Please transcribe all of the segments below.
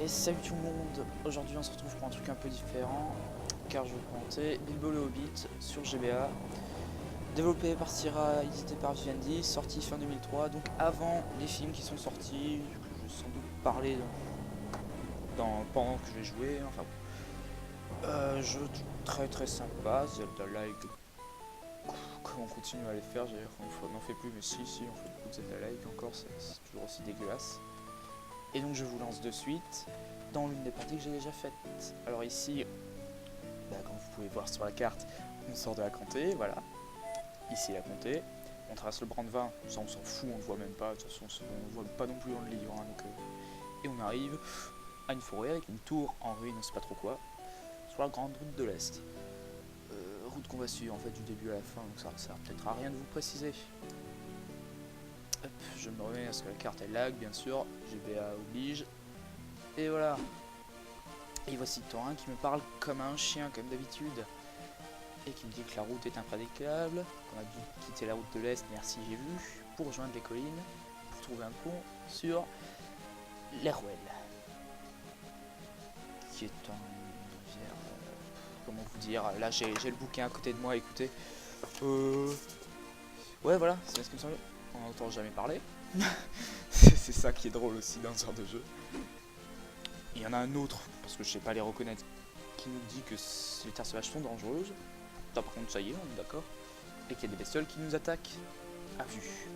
Salut tout le monde, aujourd'hui on se retrouve pour un truc un peu différent, car je vais vous présenter Bilbo le Hobbit sur GBA, développé par Sierra, édité par Vivendi, sorti fin 2003, donc avant les films qui sont sortis, que je vais sans doute parler pendant que je vais jouer, enfin jeu très sympa, Zelda-like, on continue à les faire, on n'en fait plus, mais si, on fait beaucoup de Zelda-like encore, c'est toujours aussi dégueulasse. Et donc je vous lance de suite dans l'une des parties que j'ai déjà faites. Alors ici, comme vous pouvez voir sur la carte, on sort de la comté, voilà. Ici la comté, on traverse le Brandevin, ça on s'en fout, on ne voit même pas, de toute façon on ne voit pas non plus dans le livre. Hein, donc, et on arrive à une forêt avec une tour en ruine, on ne sait pas trop quoi, sur la grande route de l'Est. Route qu'on va suivre en fait du début à la fin, donc ça ne sert peut-être à rien de vous préciser. Hop, je me remets parce que la carte elle lag bien sûr, GBA oblige. Et voilà. Et voici Thorin qui me parle comme un chien comme d'habitude. Et qui me dit que la route est impraticable, qu'on a dû quitter la route de l'Est, merci j'ai vu, pour rejoindre les collines, pour trouver un pont sur l'Erwell. Qui est un rivière... comment vous dire, là j'ai le bouquin à côté de moi, écoutez. Ouais voilà, c'est ce que me semble. On n'entend jamais parler. C'est ça qui est drôle aussi dans ce genre de jeu. Il y en a un autre, parce que je sais pas les reconnaître, qui nous dit que les terres sauvages sont dangereuses. Par contre ça y est, on est d'accord. Et qu'il y a des bestioles qui nous attaquent à vue.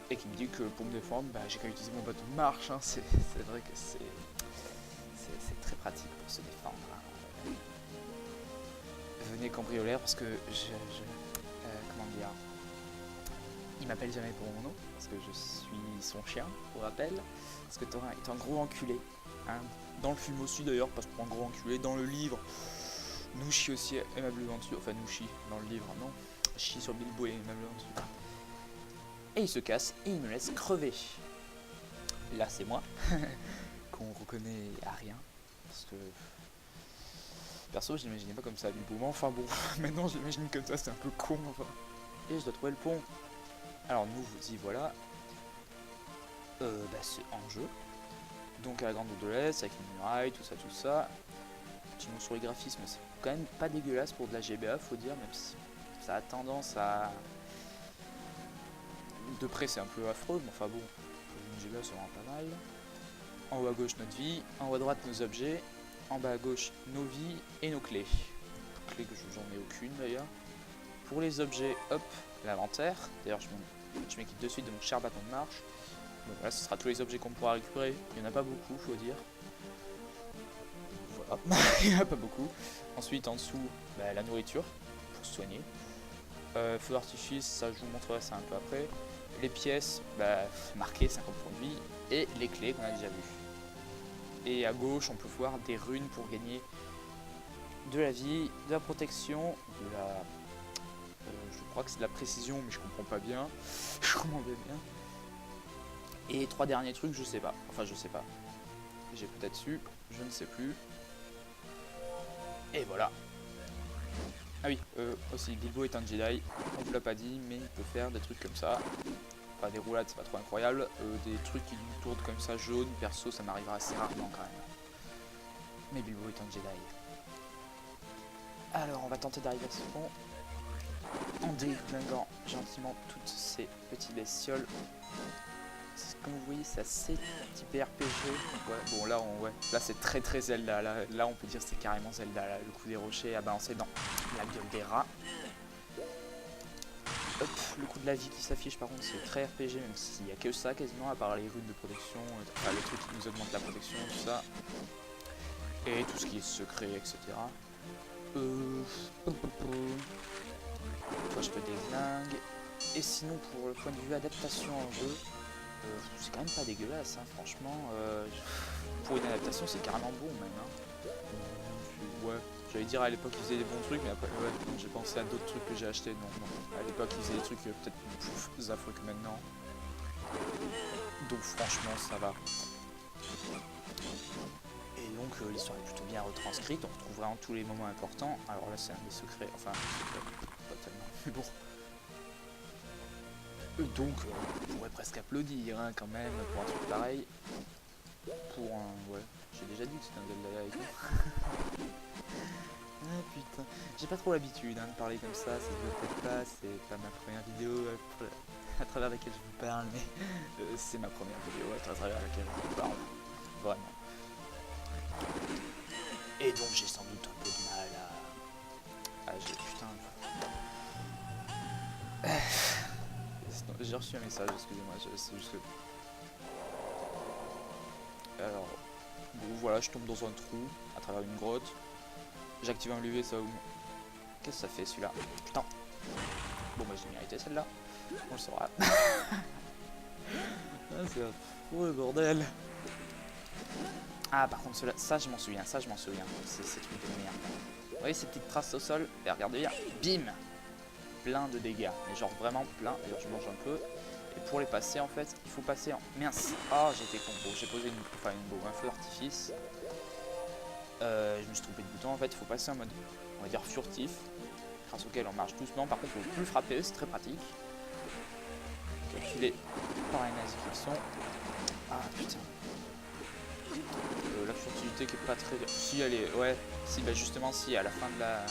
Et qui me dit que pour me défendre, j'ai qu'à utiliser mon bateau de marche. Hein. C'est vrai que c'est très pratique pour se défendre. Hein. Venez cambrioleur parce que comment dire, il m'appelle jamais pour mon nom, parce que je suis son chien, pour rappel. Parce que Thorin est un gros enculé. Hein. Dans le film aussi d'ailleurs, parce que un gros enculé. Dans le livre, nous chie aussi aimablement dessus. Enfin, nous chie dans le livre, non. Chie sur Bilbo et aimablement dessus. Et il se casse et il me laisse crever. Là, c'est moi, qu'on reconnaît à rien. Parce que. Perso, je l'imaginais pas comme ça, Bilbo. Mais enfin bon, maintenant je l'imagine comme ça, c'est un peu con. Enfin. Et je dois trouver le pont. Alors, nous vous y voilà. C'est en jeu. Donc à la grande route de l'Est, avec une muraille, tout ça. Petit mot sur les graphismes, c'est quand même pas dégueulasse pour de la GBA, faut dire, même si ça a tendance à... De près c'est un peu affreux, mais enfin bon, pour une GBA c'est vraiment pas mal. En haut à gauche notre vie, en haut à droite nos objets, en bas à gauche nos vies et nos clés. Clés que j'en ai aucune d'ailleurs. Pour les objets, hop, l'inventaire. D'ailleurs je m'équipe de suite de mon cher bâton de marche. Donc voilà, ce sera tous les objets qu'on pourra récupérer. Il n'y en a pas beaucoup, faut dire. Voilà, il n'y en a pas beaucoup. Ensuite, en dessous, la nourriture pour se soigner. Feu d'artifice, ça je vous montrerai ça un peu après. Les pièces, marquées 50 points de vie. Et les clés qu'on a déjà vues. Et à gauche, on peut voir des runes pour gagner de la vie, de la protection, de la... je crois que c'est de la précision, mais je comprends pas bien. Je comprends pas bien. Et 3 derniers trucs, je sais pas. Enfin, je sais pas. J'ai peut-être su, je ne sais plus. Et voilà. Ah oui, aussi, Bilbo est un Jedi. On vous l'a pas dit, mais il peut faire des trucs comme ça. Enfin, des roulades, c'est pas trop incroyable. Des trucs qui nous tournent comme ça, jaune. Perso, ça m'arrivera assez rarement quand même. Mais Bilbo est un Jedi. Alors, on va tenter d'arriver à ce pont. En déglinguant gentiment toutes ces petites bestioles. Comme vous voyez, c'est assez typé RPG. Ouais, bon là, là c'est très Zelda. Là, on peut dire c'est carrément Zelda. Là, le coup des rochers à balancer dans la gueule des rats. Hop, le coup de la vie qui s'affiche par contre c'est très RPG, même s'il n'y a que ça quasiment, à part les runes de protection, enfin les trucs qui nous augmentent la protection, tout ça. Et tout ce qui est secret, etc. Toi je te déglingue. Et sinon pour le point de vue adaptation en jeu, c'est quand même pas dégueulasse, hein, franchement. Pour une adaptation, c'est carrément bon même. Hein. Ouais, j'allais dire à l'époque ils faisaient des bons trucs, mais après, ouais, j'ai pensé à d'autres trucs que j'ai achetés. Non. À l'époque ils faisaient des trucs peut-être plus affreux que maintenant. Donc franchement, ça va. Et donc l'histoire est plutôt bien retranscrite, on retrouve vraiment tous les moments importants. Alors là, c'est un des secrets, enfin, pas tellement, mais bon. Donc, on pourrait presque applaudir hein, quand même pour un truc pareil. pour un... Ouais, j'ai déjà dit que c'était un Zelda avec moi. Ah putain, j'ai pas trop l'habitude hein, de parler comme ça se voit peut-être pas, c'est pas ma première vidéo à travers laquelle je vous parle, mais c'est ma première vidéo à travers laquelle je vous parle, vraiment. Et donc j'ai sans doute un peu de mal à... putain... J'ai reçu un message, excusez-moi, c'est juste que... Alors, bon voilà, je tombe dans un trou, à travers une grotte. J'active un levier, ça va où... Qu'est-ce que ça fait celui-là? Putain. Bon bah j'ai mérité celle-là, on le saura. Ah, c'est affreux le bordel. Ah par contre ça je m'en souviens, c'est ces trucs de merde. Vous voyez ces petites traces au sol? Et regardez bien, bim! Plein de dégâts, mais genre vraiment plein. D'ailleurs je mange un peu. Et pour les passer en fait, il faut passer en... Mince! Ah j'étais con, bon, j'ai posé un feu d'artifice. Je me suis trompé de bouton en fait, il faut passer en mode, on va dire furtif, grâce auquel on marche doucement. Par contre on peut plus frapper, c'est très pratique. Calculé par les nazis qu'ils sont. Ah putain. La furtivité qui est pas très... Si elle est... Ouais, si bah justement si à la fin de la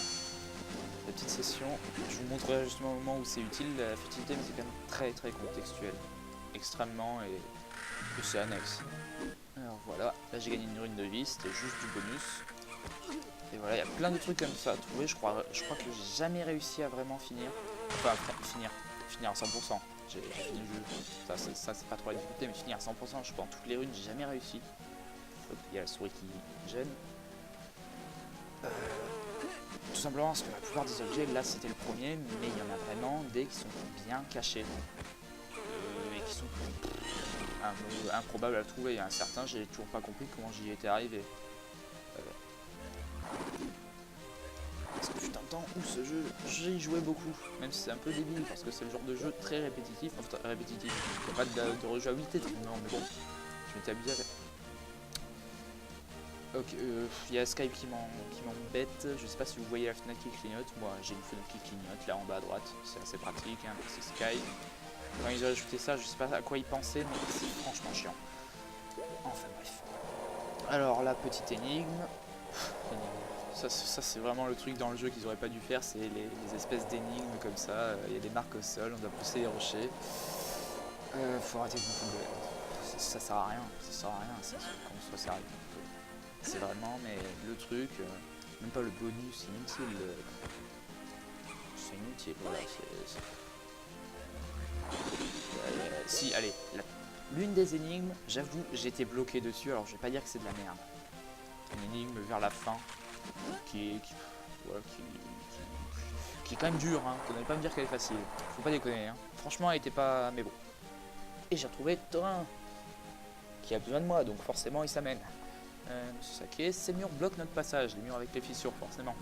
petite session, je vous montrerai justement au moment où c'est utile la furtivité, mais c'est quand même très très contextuel. Extrêmement et c'est annexe. Alors voilà, là j'ai gagné une rune de vie, c'était juste du bonus. Et voilà, il y a plein de trucs comme ça à trouver, je crois que j'ai jamais réussi à vraiment finir. Enfin, finir à 100%. J'ai fini le jeu, ça c'est pas trop la difficulté, mais finir à 100%, je pense, toutes les runes, j'ai jamais réussi. Il y a la souris qui gêne. Tout simplement parce que la plupart des objets, là c'était le premier, mais il y en a vraiment des qui sont bien cachés. Et qui sont improbables à trouver. Il y a un certain, j'ai toujours pas compris comment j'y étais arrivé. Parce que putain de temps où ce jeu, j'y jouais beaucoup, même si c'est un peu débile, parce que c'est le genre de jeu très répétitif, enfin répétitif, il n'y a pas de rejouabilité, non mais bon, je m'étais abusé avec. Ok, il y a Skype qui m'embête, je sais pas si vous voyez la fenêtre qui clignote, moi j'ai une fenêtre qui clignote là en bas à droite, c'est assez pratique, hein, c'est Skype. Quand ils ont ajouté ça, je sais pas à quoi ils pensaient, mais c'est franchement chiant. Enfin bref. Alors la petite énigme, ça c'est vraiment le truc dans le jeu qu'ils auraient pas dû faire, c'est les espèces d'énigmes comme ça, il y a des marques au sol, on doit pousser les rochers. Faut arrêter de me foutre. Ça sert à rien, comment ça sert à rien. C'est vraiment, mais le truc, même pas le bonus, c'est inutile. C'est inutile, voilà. Si, allez, l'une des énigmes, j'avoue, j'étais bloqué dessus, alors je vais pas dire que c'est de la merde. Une énigme vers la fin, qui est quand même dure, hein. Vous n'allez pas me dire qu'elle est facile, faut pas déconner, hein. Franchement, elle était pas... mais bon. Et j'ai retrouvé Thorin, qui a besoin de moi, donc forcément il s'amène. Monsieur Saké, ces murs bloquent notre passage, les murs avec les fissures, forcément.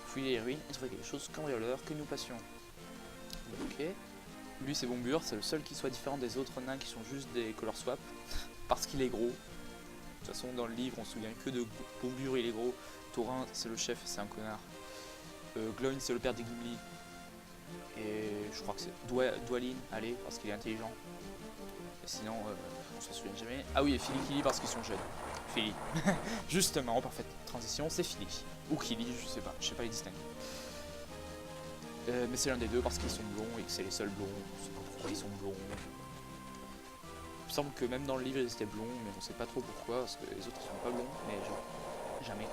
Fouiller les ruines et trouver quelque chose cambrioleur que nous passions. Ok. Lui c'est Bombur, c'est le seul qui soit différent des autres nains qui sont juste des color swap. Parce qu'il est gros. De toute façon dans le livre on se souvient que de Bombur, il est gros. Thorin c'est le chef, c'est un connard. Gloin c'est le père des Gimli. Et je crois que c'est Dwalin, allez, parce qu'il est intelligent. Et sinon, on s'en souvient jamais. Ah oui, et Filikili parce qu'ils sont jeunes. Philly. Justement, parfaite transition, c'est Philly. Ou Kili, je sais pas les distinguer. Mais c'est l'un des deux parce qu'ils sont blonds et que c'est les seuls blonds. Je sais pas pourquoi ils sont blonds. Il me semble que même dans le livre ils étaient blonds, mais on sait pas trop pourquoi, parce que les autres sont pas blonds, mais genre, jamais.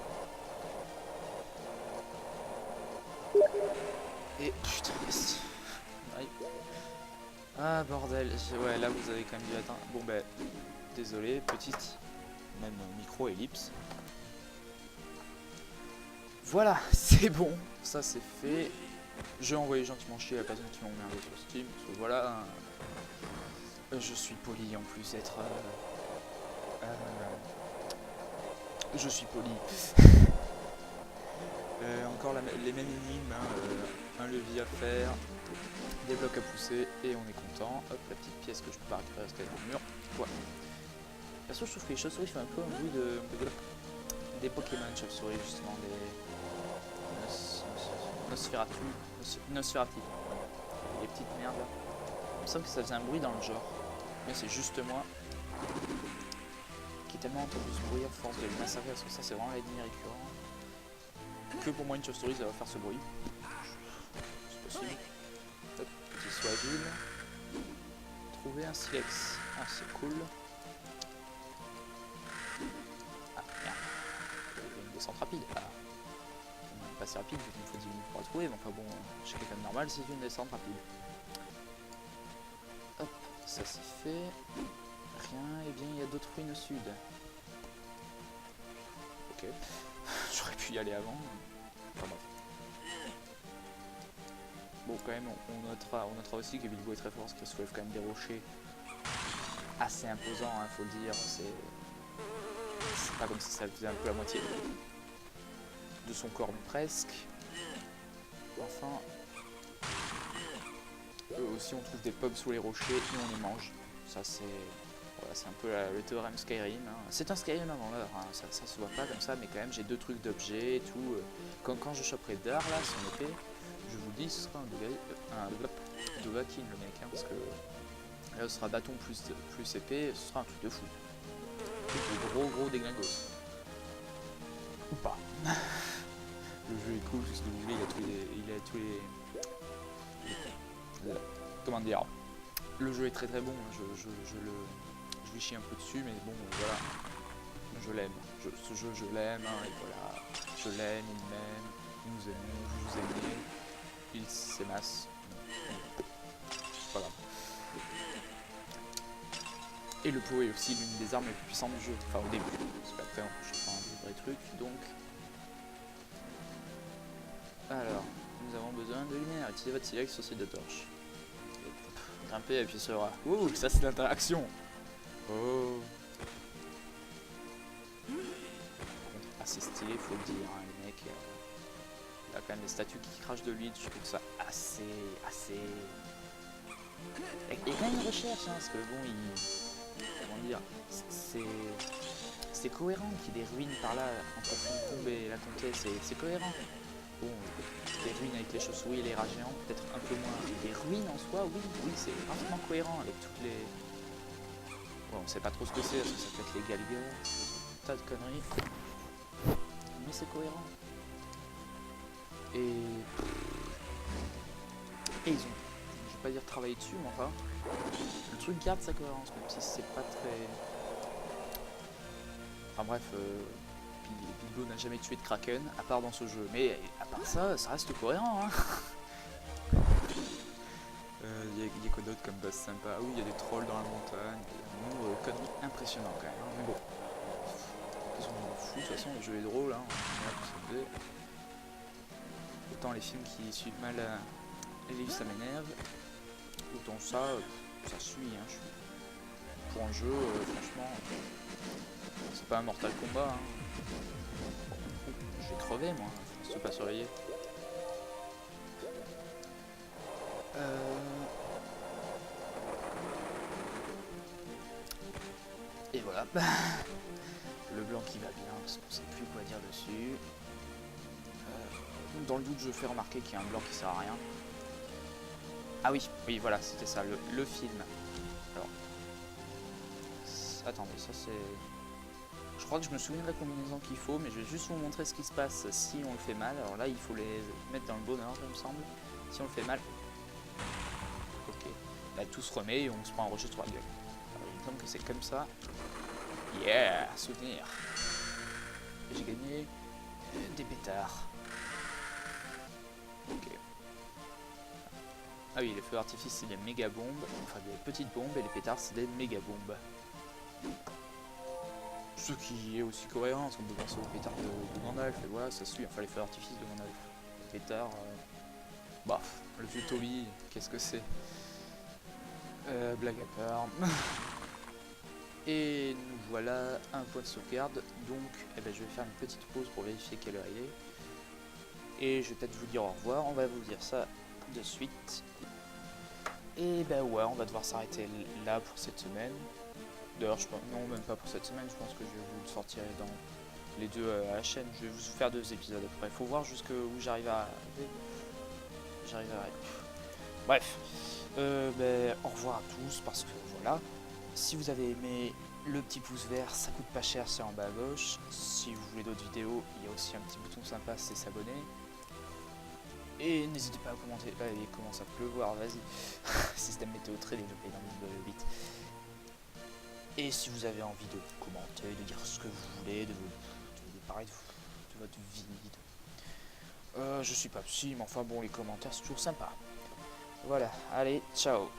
Et putain, yes. Ouais. Ah bordel, ouais là vous avez quand même dû atteindre. Bon ben, désolé, petite, même micro-ellipse. Voilà, c'est bon, ça c'est fait. J'ai envoyé gentiment chier à la personne qui m'a emmerdé sur Steam, parce que voilà, je suis poli en plus d'être... je suis poli. Encore les mêmes énigmes, hein, un levier à faire, des blocs à pousser, et on est content. Hop, la petite pièce que je peux pas récupérer parce qu'elle est dans le mur. Voilà. Perso, je trouve que les chauves-souris font un peu un bruit des Pokémon chauves-souris, justement, des... Nosferatu, les petites merdes là. Il me semble que ça faisait un bruit dans le genre, mais c'est juste moi qui qui est tellement entendu ce bruit à force de le massacrer, parce que ça c'est vraiment l'ennemi récurrent, que pour moi une chauve-souris ça va faire ce bruit. C'est possible. Hop, qu'il soit agile. Trouver un silex. Ah c'est cool. Ah merde. Il y a une descente rapide. Ah. Pas si rapide vu qu'il me faut 10 minutes pour la trouver, mais enfin bon, chez quelqu'un de normal c'est une descente rapide. Hop, ça c'est fait. Rien, et bien il y a d'autres ruines au sud. Ok. J'aurais pu y aller avant. Enfin bref. Bon quand même on notera aussi que Bilbo est très fort parce qu'il soulève quand même des rochers assez imposants, hein, faut le dire. C'est pas comme si ça faisait un peu la moitié de son corps, mais presque. Enfin, eux aussi on trouve des pommes sous les rochers et on les mange. Ça c'est voilà, c'est un peu le théorème Skyrim. Hein. C'est un Skyrim avant l'heure, hein. Ça se voit pas comme ça, mais quand même j'ai deux trucs d'objets et tout. Quand je choperai Dar là, son épée, je vous dis ce sera un Dovahkiin le mec, hein, parce que là ce sera bâton plus épée, ce sera un truc de fou. Gros déglingos. Ou pas. Le jeu est cool, tout ce que vous voulez, il a tous les comment dire. Le jeu est très bon, je lui chie un peu dessus, mais bon voilà. Je l'aime. Ce jeu je l'aime, hein, et voilà. Je l'aime, il m'aime, nous aimons, vous aimez, il s'émasse. Voilà. Et le pot est aussi l'une des armes les plus puissantes du jeu, enfin au début, parce qu'après on ne pas un vrai truc, donc... Alors, nous avons besoin de lumière, utilisez votre silex sur ces deux torches. Grimper et appuyer sur A. Ouh, ça c'est l'interaction. Oh. Par contre, assez stylé, faut le dire, hein, le mec. Il a quand même des statues qui crachent de l'huile, je trouve ça assez... Il y a quand même une recherche, hein, parce que bon, comment dire, c'est cohérent qu'il y ait des ruines par là, entre Foncombe et la Comtesse, c'est cohérent. Bon, des ruines avec les chauves-souris et les rats géants, peut-être un peu moins. Des ruines en soi, oui, c'est parfaitement cohérent avec toutes les... Bon, on sait pas trop ce que c'est, parce que ça peut être les galgueurs, un tas de conneries. Mais c'est cohérent. Et ils ont, je vais pas dire travailler dessus, mais enfin, le truc garde sa cohérence, même si c'est pas très... Enfin bref, Bilbo n'a jamais tué de Kraken, à part dans ce jeu. Mais à part ça, ça reste cohérent, hein. Y a quoi d'autre comme boss sympa? Ah oui, il y a des trolls dans la montagne, il y a un nombre de conneries impressionnant quand même, hein. Mais bon, on s'en fout, de toute façon le jeu est drôle, hein. Autant les films qui suivent mal les livres ça m'énerve, autant ça suit, hein. Pour un jeu, franchement, c'est pas un Mortal Kombat, hein. Je vais crever moi, je ne pas surveiller. Et voilà. Le blanc qui va bien, parce qu'on sait plus quoi dire dessus. Dans le doute, je fais remarquer qu'il y a un blanc qui sert à rien. Ah oui, voilà, c'était ça, le film. Alors, attendez, ça c'est... Je crois que je me souviens de la combinaison qu'il faut, mais je vais juste vous montrer ce qui se passe si on le fait mal. Alors là, il faut les mettre dans le bon ordre, il me semble. Si on le fait mal... Ok. Là, tout se remet et on se prend un rocher sur la gueule. Alors, il me semble que c'est comme ça. Yeah, souvenir. J'ai gagné des pétards. Ok. Ah oui, les feux d'artifice, c'est des méga bombes. Enfin, des petites bombes, et les pétards, c'est des méga bombes. Ce qui est aussi cohérent, parce qu'on peut penser aux pétards de Gandalf, et voilà, ça suit, enfin les feux d'artifice de Gandalf. Les pétards, bah, le vieux Toby, qu'est-ce que c'est? Blague à part. Et nous voilà, un point de sauvegarde, donc je vais faire une petite pause pour vérifier quelle heure il est. Et je vais peut-être vous dire au revoir, on va vous dire ça de suite. Et ouais, on va devoir s'arrêter là pour cette semaine. D'ailleurs, je pense, non, même pas pour cette semaine, je pense que je vais vous le sortir dans les deux à la chaîne. Je vais vous faire 2 épisodes après. Il faut voir jusqu'où j'arrive à arriver. J'arrive à arriver. Bref, au revoir à tous, parce que voilà. Si vous avez aimé Le petit pouce vert, ça coûte pas cher, c'est en bas à gauche. Si vous voulez d'autres vidéos, il y a aussi un petit bouton sympa, c'est s'abonner. Et n'hésitez pas à commenter. Là, il commence à pleuvoir, vas-y. Système météo très développé dans Build Bit. Et si vous avez envie de commenter, de dire ce que vous voulez, de parler de votre vie. Je suis pas psy, mais enfin bon, les commentaires c'est toujours sympa. Voilà, allez, ciao.